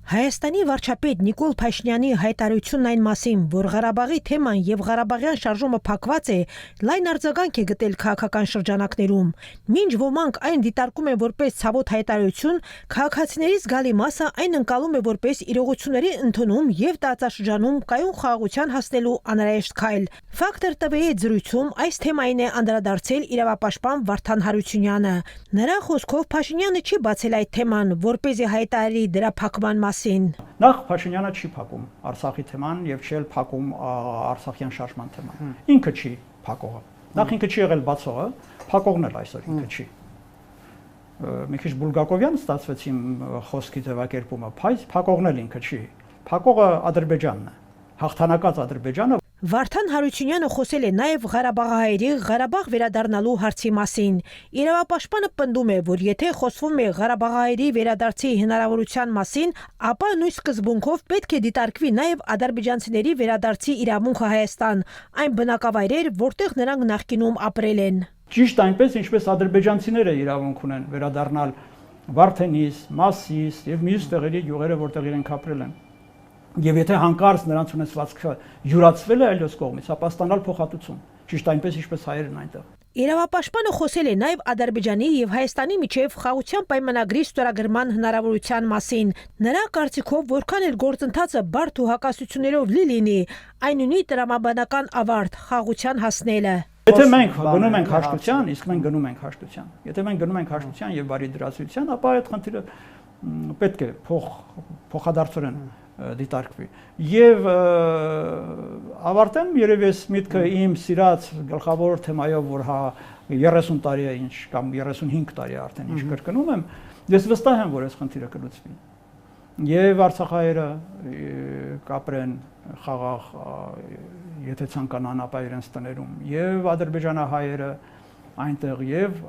Հայաստանի վարչապետ Նիկոլ Փաշինյանի հայտարարությունն այն մասին, որ Ղարաբաղի թեման եւ Ղարաբաղյան շարժումը փակված է, լայն արձագանք է գտել քաղաքական շրջանակներում։ Մինչ ոմանք այն դիտարկում են որպես ցավոտ հայտարարություն, քաղաքացիներից զգալի մասը այն ընկալում է որպես իրողությունների ընդունում եւ տարածաշրջանում կայուն խաղաղության հասնելու անհրաժեշտ քայլ։ Ֆակտոր TV-ի զրույցում այս թեմային է անդրադարձել իրավապաշտպան Վարդան Հարությունյանը։ Նրա խոսքով Փաշինյանը չի բացել այդ թեման, որպեսզի հայտարարի դրա փակման մասին։ Նախ Փաշինյանը չի փակում Արցախի թեման եւ չի փակում Արցախյան շարժման թեման։ Ինքը չի փակողը։ Նախ ինքը չի եղել բացողը, փակողն էլ այսօր ինքը չի։ Մի քիչ Բուլգակովյան ստացվեց իմ խոսքի ձևակերպումը, բայց փակողն էլ ինքը չի։ Փակողը Ադրբեջանն է, հաղթանակած Ադրբեջանը։ Վարդան Հարությունյանը խոսել է նաև Ղարաբաղահայերի Ղարաբաղ վերադառնալու հարցի մասին։ Իրավապաշտպանը պնդում է, որ եթե խոսվում է Ղարաբաղահայերի վերադարձի հնարավորության մասին, ապա նույն սկզբունքով պետք է դիտարկվի նաև ադրբեջանցիների վերադարձի իրավունքը Հայաստան, այն բնակավայրեր, որտեղ նրանք նախկինում ապրել են։ Ճիշտ այնպես, ինչպես ադրբեջանցիները իրավունք ունեն վերադառնալ Վարդենիս, Մասիս եւ մյուս տեղերի յուղերը, որտեղ իրենք ապրել են։ Եվ եթե հանկարծ նրանց ունեցվածքը յուրացվել է այլոց կողմից, ապա ստանալ փոխհատուցում, ճիշտ այնպես ինչպես հայերն այնտեղ։ Իրավապաշտպանը խոսել է նաև Ադրբեջանի եւ Հայաստանի միջև խաղաղության պայմանագրի ստորագրման հնարավորության մասին։ Նրա կարծիքով, որքան էլ գործընթացը բարդ ու հակասություններով լինի, այն ունի տրամաբանական ավարտ՝ խաղաղության հասնելը։ Եթե մենք գնում ենք հաշտության, իսկ մենք գնում ենք հաշտության։ Եթե մենք գնում ենք հաշտության եւ բարի դրացության, ապա այդ խնդիրը պետք է փոխադարձորեն դիտարկվի։ Եվ ավարտեմ երևի այս միտքը իմ սիրած գլխավոր թեմայով, որ 30 տարի է ինչ կամ 35 տարի արդեն ինչ կրկնում եմ, ես վստահ եմ, որ այս խնդիրը կլուծվի։ Եվ արցախահայերը կապրեն խաղաղ, եթե ցանկանան, ապա իրենց տներում, եւ ադրբեջանահայերը այնտեղ, եւ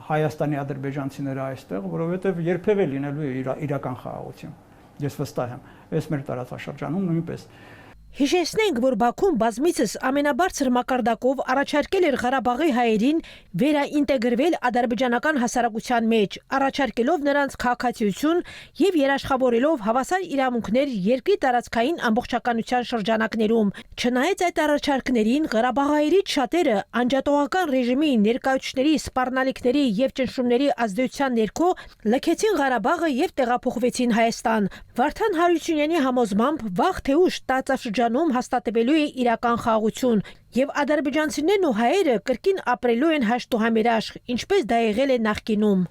Հայաստանի ադրբեջանցիները այստեղ, որովհետեւ երբևէ լինելու է իրական խաղաղություն։ Ես վստահ եմ, այս մեր տարածաշրջանում նույնպես։ Հիշեցնենք, որ Բաքուն բազմիցս ամենաբարձր մակարդակով առաջարկել էր Ղարաբաղի հայերին վերաինտեգրվել ադրբեջանական հասարակության մեջ, առաջարկելով նրանց քաղաքացիություն եւ երաշխավորելով հավասար իրավունքներ երկրի տարածքային ամբողջականության շրջանակներում։ Չնայած այդ առաջարկներին, Ղարաբաղայերից շատերը անջատողական ռեժիմի ներկայացուցիչների սպառնալիքների եւ ճնշումների ազդեցության ներքո լքեցին Ղարաբաղը եւ տեղափոխվեցին Հայաստան։ Վարդան Հարությունյանի համոզմամբ վաղ թե ուշ տարածաշրջանում հաստատվելու է իրական խաղաղություն եւ ադրբեջանցիներն ու հայերը կրկին ապրելու են հաշտ ու համերաշխ, ինչպես դա եղել է նախկինում։